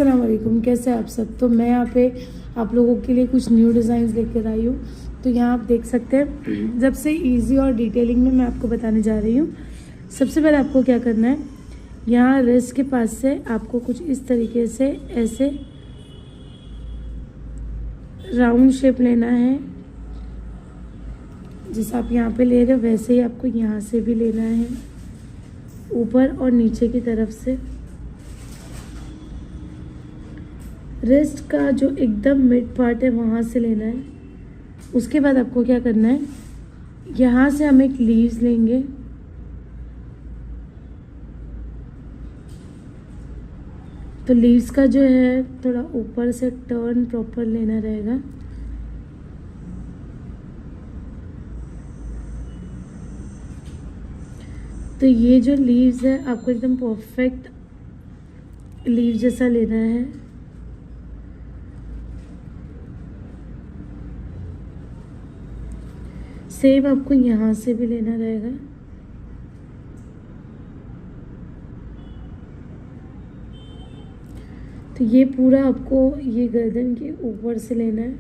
अस्सलाम वालेकुम, कैसे आप सब। तो मैं यहाँ पे आप लोगों के लिए कुछ न्यू डिज़ाइंस लेकर आई हूँ। तो यहाँ आप देख सकते हैं, जब से इजी और डिटेलिंग में मैं आपको बताने जा रही हूँ। सबसे पहले आपको क्या करना है, यहाँ रिस्ट के पास से आपको कुछ इस तरीके से ऐसे राउंड शेप लेना है। जैसे आप यहाँ पे ले रहे हो वैसे ही आपको यहाँ से भी लेना है, ऊपर और नीचे की तरफ से। रिस्ट का जो एकदम मिड पार्ट है वहाँ से लेना है। उसके बाद आपको क्या करना है, यहाँ से हम एक लीव्स लेंगे। तो लीव्स का जो है थोड़ा ऊपर से टर्न प्रॉपर लेना रहेगा। तो ये जो लीव्स है आपको एकदम परफेक्ट लीव जैसा लेना है। सेम आपको यहाँ से भी लेना रहेगा। तो ये पूरा आपको ये गर्दन के ऊपर से लेना है।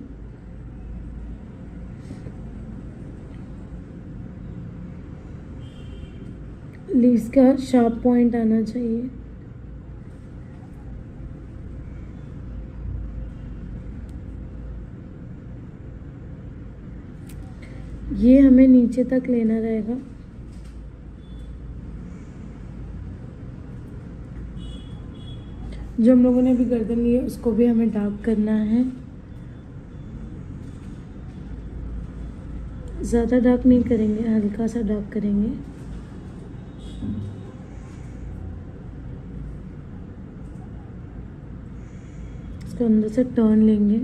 लीव्स का शार्प पॉइंट आना चाहिए। ये हमें नीचे तक लेना रहेगा। जो हम लोगों ने अभी गर्दन ली है उसको भी हमें डार्क करना है। ज़्यादा डार्क नहीं करेंगे, हल्का सा डार्क करेंगे। इसको अंदर से टर्न लेंगे।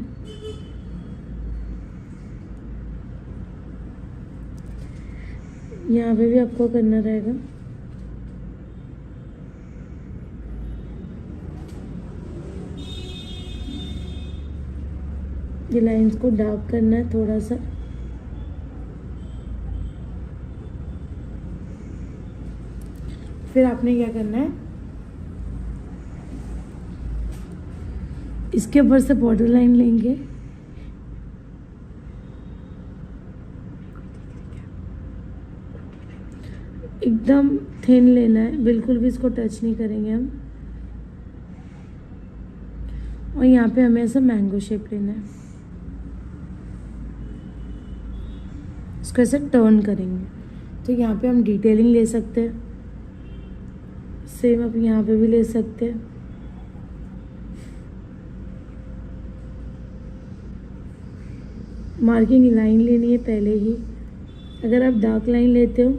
यहाँ पे भी आपको करना रहेगा। ये लाइंस को डार्क करना है थोड़ा सा। फिर आपने क्या करना है, इसके ऊपर से बॉर्डर लाइन लेंगे। एकदम थिन लेना है, बिल्कुल भी इसको टच नहीं करेंगे हम। और यहाँ पे हमें ऐसा मैंगो शेप लेना है। इसको ऐसे टर्न करेंगे। तो यहाँ पे हम डिटेलिंग ले सकते हैं। सेम आप यहाँ पे भी ले सकते हैं। मार्किंग लाइन लेनी है पहले ही। अगर आप डार्क लाइन लेते हो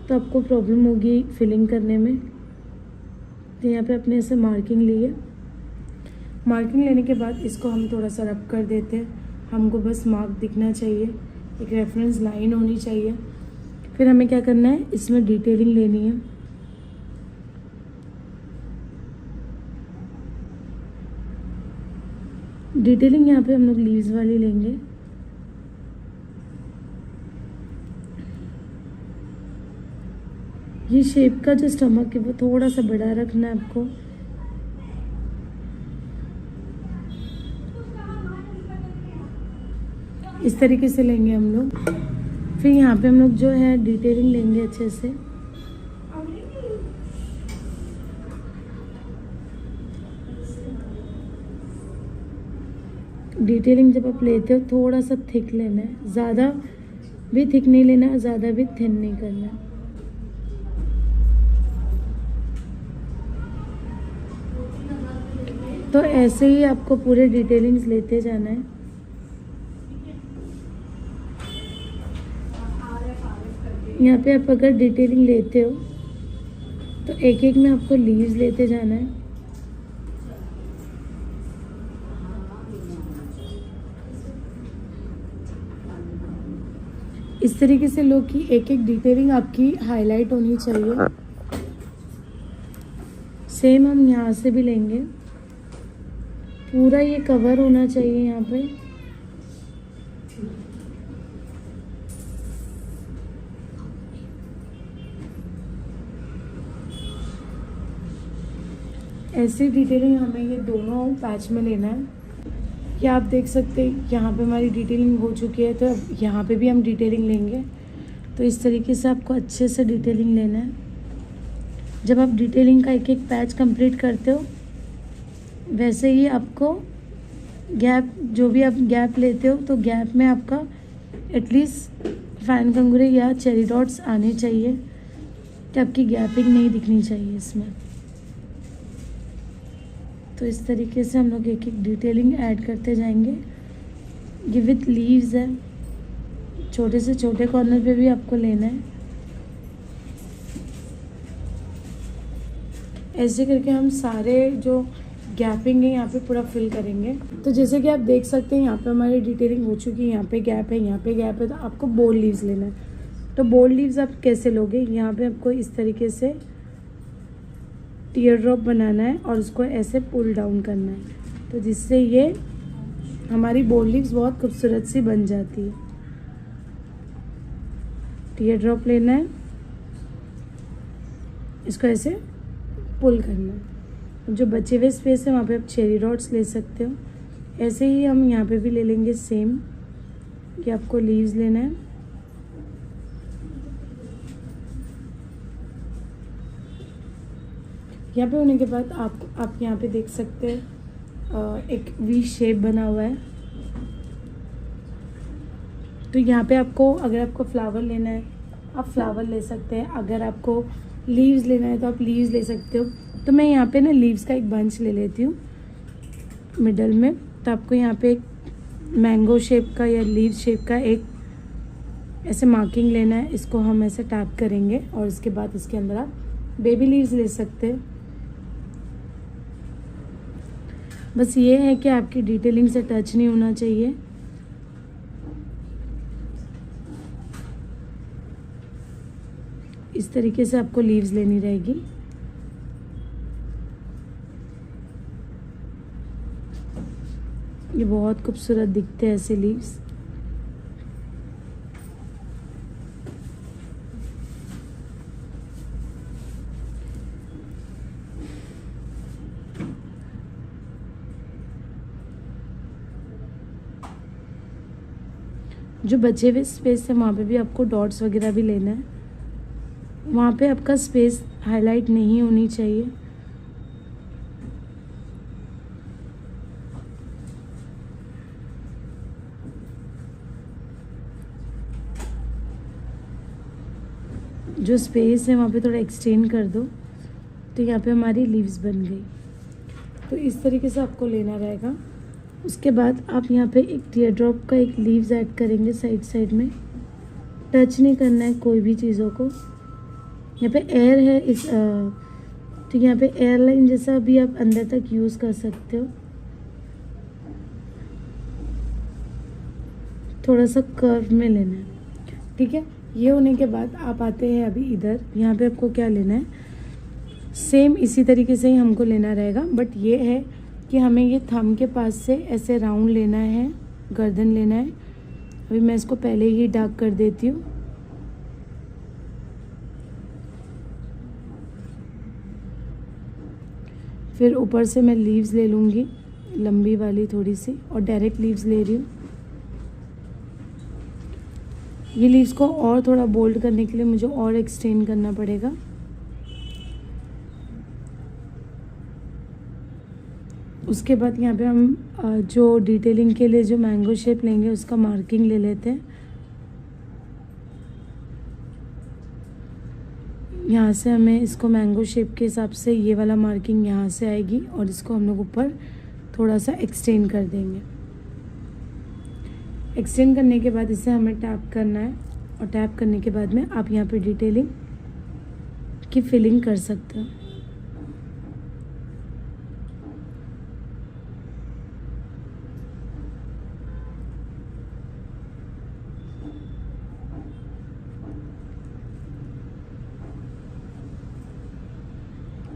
तो आपको प्रॉब्लम होगी फिलिंग करने में। तो यहाँ पे अपने ऐसे मार्किंग ली है। मार्किंग लेने के बाद इसको हम थोड़ा सा रब कर देते हैं। हमको बस मार्क दिखना चाहिए, एक रेफरेंस लाइन होनी चाहिए। फिर हमें क्या करना है, इसमें डिटेलिंग लेनी है। डिटेलिंग यहाँ पे हम लोग लीव्स वाली लेंगे। ये शेप का जो स्टमक है वो थोड़ा सा बड़ा रखना है आपको। इस तरीके से लेंगे हम लोग। फिर यहाँ पे हम लोग जो है डिटेलिंग लेंगे अच्छे से। डिटेलिंग जब आप लेते हो थोड़ा सा थिक लेना है, ज़्यादा भी थिक नहीं लेना, ज़्यादा भी थिन नहीं करना। तो ऐसे ही आपको पूरे डिटेलिंग्स लेते जाना है। यहाँ पे आप अगर डिटेलिंग लेते हो तो एक एक में आपको लीव्स लेते जाना है। इस तरीके से लो कि एक एक डिटेलिंग आपकी हाईलाइट होनी चाहिए। सेम हम यहाँ से भी लेंगे। पूरा ये कवर होना चाहिए यहाँ पे। ऐसे डिटेलिंग हमें ये दोनों पैच में लेना है। ये आप देख सकते हैं यहाँ पे हमारी डिटेलिंग हो चुकी है, तो अब यहाँ पे भी हम डिटेलिंग लेंगे। तो इस तरीके से आपको अच्छे से डिटेलिंग लेना है। जब आप डिटेलिंग का एक एक पैच कंप्लीट करते हो, वैसे ही आपको गैप, जो भी आप गैप लेते हो, तो गैप में आपका एटलीस्ट फैन कंगूरे या चेरी डॉट्स आने चाहिए, कि आपकी गैपिंग नहीं दिखनी चाहिए इसमें। तो इस तरीके से हम लोग एक एक डिटेलिंग ऐड करते जाएंगे। ये विथ लीव्स है, छोटे से छोटे कॉर्नर पे भी आपको लेना है। ऐसे करके हम सारे जो गैपिंग है यहाँ पे पूरा फिल करेंगे। तो जैसे कि आप देख सकते हैं यहाँ पे हमारी डिटेलिंग हो चुकी है। यहाँ पे गैप है, यहाँ पे गैप है, तो आपको बोल्ड लीव्स लेना है। तो बोल्ड लीव्स आप कैसे लोगे, यहाँ पे आपको इस तरीके से टीयर ड्रॉप बनाना है और उसको ऐसे पुल डाउन करना है, तो जिससे ये हमारी बोल्ड लीव्स बहुत खूबसूरत सी बन जाती है। टीयर ड्रॉप लेना है, इसको ऐसे पुल करना है। जो बचे हुए स्पेस है वहाँ पे आप चेरी डॉट्स ले सकते हो। ऐसे ही हम यहाँ पे भी ले लेंगे सेम, कि आपको लीव्स लेना है। यहाँ पे होने के बाद आप यहाँ पे देख सकते हैं एक वी शेप बना हुआ है। तो यहाँ पे आपको, अगर आपको फ्लावर लेना है आप फ्लावर ले सकते हैं, अगर आपको लीव्स लेना है तो आप लीव्स ले सकते हो। तो मैं यहाँ पे ना लीव्स का एक बंच ले लेती हूँ मिडल में। तो आपको यहाँ पे एक मैंगो शेप का या लीव शेप का एक ऐसे मार्किंग लेना है। इसको हम ऐसे टैप करेंगे और इसके बाद इसके अंदर आप बेबी लीव्स ले सकते हैं। बस ये है कि आपकी डिटेलिंग से टच नहीं होना चाहिए। इस तरीके से आपको लीव्स लेनी रहेगी। ये बहुत खूबसूरत दिखते हैं ऐसे लीव्स। जो बचे हुए स्पेस है वहाँ पे भी आपको डॉट्स वगैरह भी लेना है। वहाँ पे आपका स्पेस हाईलाइट नहीं होनी चाहिए। जो स्पेस है वहाँ पे थोड़ा एक्सटेंड कर दो, तो यहाँ पे हमारी लीव्स बन गई। तो इस तरीके से आपको लेना रहेगा। उसके बाद आप यहाँ पे एक टीयर ड्रॉप का एक लीव्स ऐड करेंगे साइड में। टच नहीं करना है कोई भी चीज़ों को। यहाँ पे एयर है तो यहाँ पे एयरलाइन जैसा भी आप अंदर तक यूज़ कर सकते हो। थोड़ा सा कर्व में लेना है, ठीक है। ये होने के बाद आप आते हैं अभी इधर। यहाँ पे आपको क्या लेना है, सेम इसी तरीके से ही हमको लेना रहेगा, बट ये है कि हमें ये थंब के पास से ऐसे राउंड लेना है, गर्दन लेना है। अभी मैं इसको पहले ही डार्क कर देती हूँ। फिर ऊपर से मैं लीव्स ले लूँगी, लंबी वाली थोड़ी सी, और डायरेक्ट लीव्स ले रही हूँ। ये लीव्स को और थोड़ा बोल्ड करने के लिए मुझे और एक्सटेंड करना पड़ेगा। उसके बाद यहाँ पे हम जो डिटेलिंग के लिए जो मैंगो शेप लेंगे उसका मार्किंग ले लेते हैं। यहाँ से हमें इसको मैंगो शेप के हिसाब से ये वाला मार्किंग यहाँ से आएगी, और इसको हम लोग ऊपर थोड़ा सा एक्सटेंड कर देंगे। एक्सटेंड करने के बाद इसे हमें टैप करना है, और टैप करने के बाद में आप यहाँ पे डिटेलिंग की फिलिंग कर सकते हो।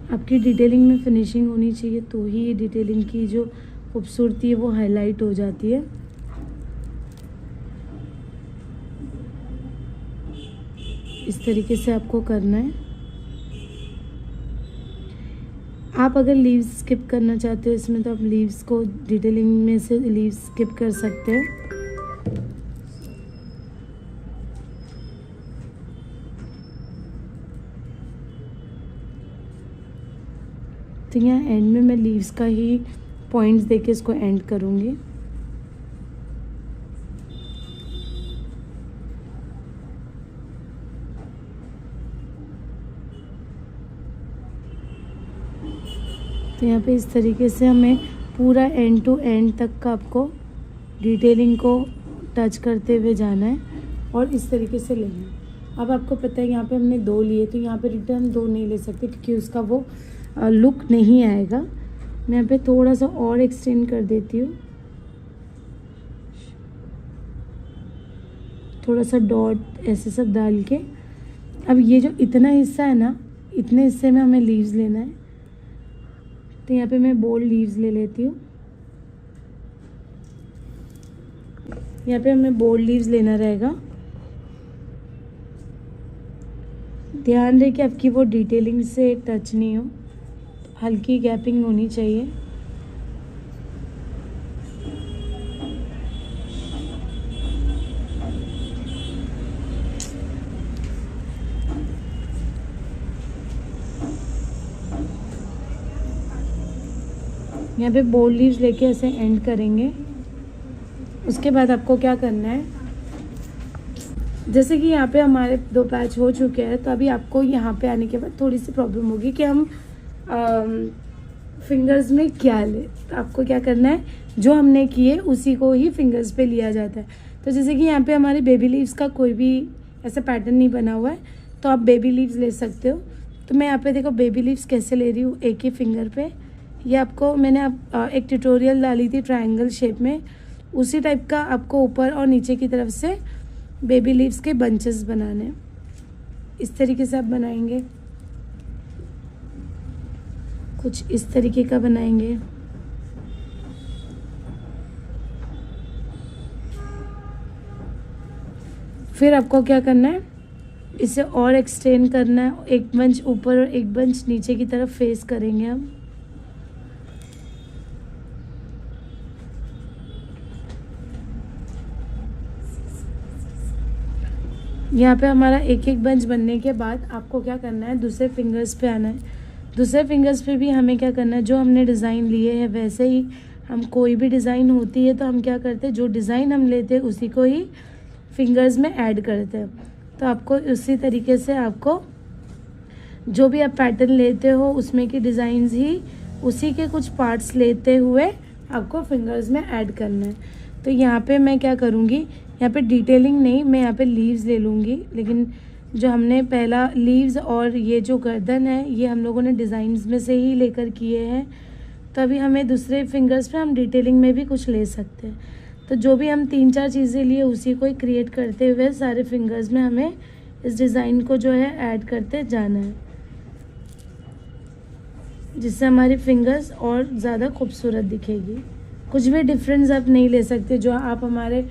आपकी डिटेलिंग में फिनिशिंग होनी चाहिए, तो ही ये डिटेलिंग की जो खूबसूरती है वो हाईलाइट हो जाती है। इस तरीके से आपको करना है। आप अगर लीव्स स्किप करना चाहते हो इसमें तो आप लीव्स को डिटेलिंग में से लीव्स स्किप कर सकते हो। तो यहाँ एंड में मैं लीव्स का ही पॉइंट्स देके इसको एंड करूँगी। तो यहाँ पे इस तरीके से हमें पूरा एंड टू एंड तक का आपको डिटेलिंग को टच करते हुए जाना है और इस तरीके से लेना है। अब आपको पता है यहाँ पे हमने 2 लिए, तो यहाँ पे रिटर्न 2 नहीं ले सकते क्योंकि उसका वो लुक नहीं आएगा। मैं यहाँ पे थोड़ा सा और एक्सटेंड कर देती हूँ, थोड़ा सा डॉट ऐसे सब डाल के। अब ये जो इतना हिस्सा है ना, इतने हिस्से में हमें लीव्स लेना है। तो यहाँ पे मैं बोल्ड लीव्स ले लेती हूँ। यहाँ पे हमें बोल्ड लीव्स लेना रहेगा। ध्यान रहे कि आपकी वो डिटेलिंग से टच नहीं हो, हल्की गैपिंग होनी चाहिए। यहाँ पे बोल्ड लीव्स लेके ऐसे एंड करेंगे। उसके बाद आपको क्या करना है, जैसे कि यहाँ पे हमारे 2 पैच हो चुके हैं, तो अभी आपको यहाँ पे आने के बाद थोड़ी सी प्रॉब्लम होगी कि हम फिंगर्स में क्या ले। तो आपको क्या करना है, जो हमने किए उसी को ही फिंगर्स पे लिया जाता है। तो जैसे कि यहाँ पे हमारे बेबी लीव्स का कोई भी ऐसा पैटर्न नहीं बना हुआ है, तो आप बेबी लीव्स ले सकते हो। तो मैं यहाँ पे देखो बेबी लीव्स कैसे ले रही हूँ, एक ही फिंगर पे। ये आपको मैंने एक ट्यूटोरियल डाली थी ट्रायंगल शेप में, उसी टाइप का आपको ऊपर और नीचे की तरफ से बेबी लीव्स के बंचेस बनाने। इस तरीके से आप बनाएंगे, कुछ इस तरीके का बनाएंगे। फिर आपको क्या करना है, इसे और एक्सटेंड करना है। एक बंच ऊपर और एक बंच नीचे की तरफ फेस करेंगे हम। यहाँ पे हमारा एक एक बंच बनने के बाद आपको क्या करना है, दूसरे फिंगर्स पे आना है। दूसरे फिंगर्स पे भी हमें क्या करना है, जो हमने डिज़ाइन लिए हैं वैसे ही हम कोई भी डिज़ाइन होती है तो हम क्या करते हैं, जो डिज़ाइन हम लेते हैं उसी को ही फिंगर्स में ऐड करते हैं। तो आपको उसी तरीके से आपको जो भी आप पैटर्न लेते हो उसमें की डिज़ाइंस ही उसी के कुछ पार्ट्स लेते हुए आपको फिंगर्स में ऐड करना है। तो यहाँ पे मैं क्या करूँगी, यहाँ पे डिटेलिंग नहीं, मैं यहाँ पे लीव्स ले लूँगी। लेकिन जो हमने पहला लीव्स और ये जो गर्दन है ये हम लोगों ने डिज़ाइंस में से ही लेकर किए हैं। तो अभी हमें दूसरे फिंगर्स पे हम डिटेलिंग में भी कुछ ले सकते हैं। तो जो भी हम 3-4 चीज़ें लिए उसी को ही क्रिएट करते हुए सारे फिंगर्स में हमें इस डिज़ाइन को जो है ऐड करते जाना है, जिससे हमारी फिंगर्स और ज़्यादा खूबसूरत दिखेगी। कुछ भी डिफरेंस आप नहीं ले सकते, जो आप हमारे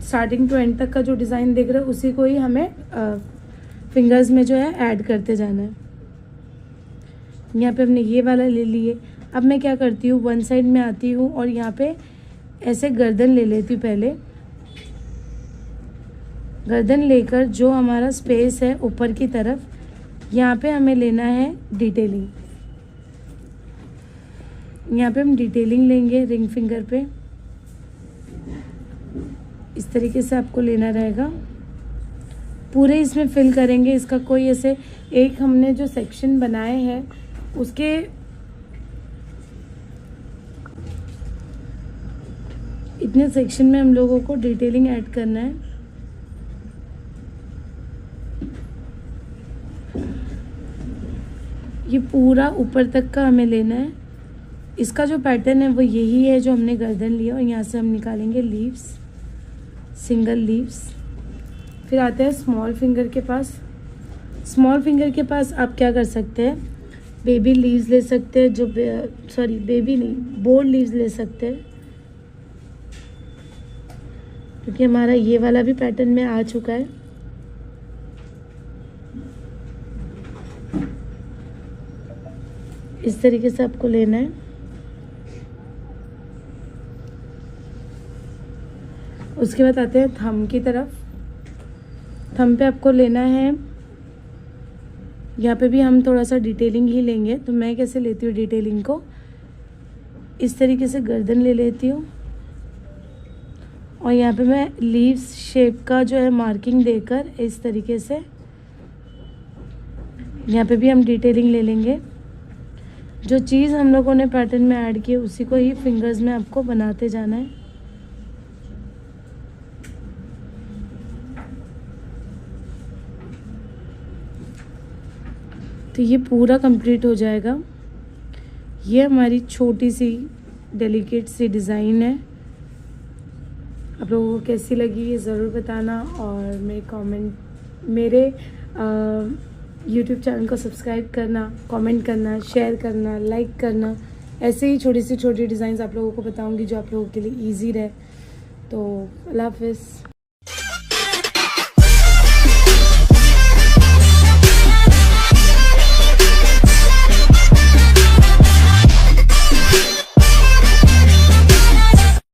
स्टार्टिंग टू एंड तक का जो डिज़ाइन देख रहे हो उसी को ही हमें फिंगर्स में जो है ऐड करते जाना है। यहाँ पे हमने ये वाला ले लिए। अब मैं क्या करती हूँ, वन साइड में आती हूँ और यहाँ पे ऐसे गर्दन ले लेती हूँ। पहले गर्दन लेकर जो हमारा स्पेस है ऊपर की तरफ, यहाँ पे हमें लेना है डिटेलिंग। यहाँ पे हम डिटेलिंग लेंगे रिंग फिंगर पे। इस तरीके से आपको लेना रहेगा, पूरे इसमें फिल करेंगे। इसका कोई ऐसे एक हमने जो सेक्शन बनाए हैं उसके इतने सेक्शन में हम लोगों को डिटेलिंग ऐड करना है। ये पूरा ऊपर तक का हमें लेना है। इसका जो पैटर्न है वो यही है जो हमने गर्दन लिया, और यहाँ से हम निकालेंगे लीव्स, सिंगल लीव्स। फिर आते हैं स्मॉल फिंगर के पास। स्मॉल फिंगर के पास आप क्या कर सकते हैं, बेबी लीव्स ले सकते हैं, जो बेबी नहीं, बोल्ड लीव्स ले सकते हैं, क्योंकि हमारा ये वाला भी पैटर्न में आ चुका है। इस तरीके से आपको लेना है। उसके बाद आते हैं थंब की तरफ। थंब पे आपको लेना है, यहाँ पे भी हम थोड़ा सा डिटेलिंग ही लेंगे। तो मैं कैसे लेती हूँ डिटेलिंग को, इस तरीके से गर्दन ले लेती हूँ और यहाँ पे मैं लीव्स शेप का जो है मार्किंग देकर इस तरीके से यहाँ पे भी हम डिटेलिंग ले लेंगे। जो चीज़ हम लोगों ने पैटर्न में ऐड की है उसी को ही फिंगर्स में आपको बनाते जाना है। तो ये पूरा कंप्लीट हो जाएगा। ये हमारी छोटी सी डेलिकेट सी डिज़ाइन है। आप लोगों को कैसी लगी ये ज़रूर बताना और मेरे YouTube चैनल को सब्सक्राइब करना, कमेंट करना, शेयर करना, लाइक करना। ऐसे ही छोटी सी छोटी डिज़ाइंस आप लोगों को बताऊंगी जो आप लोगों के लिए इजी रहे। तो अल्लाह हाफ़िज़।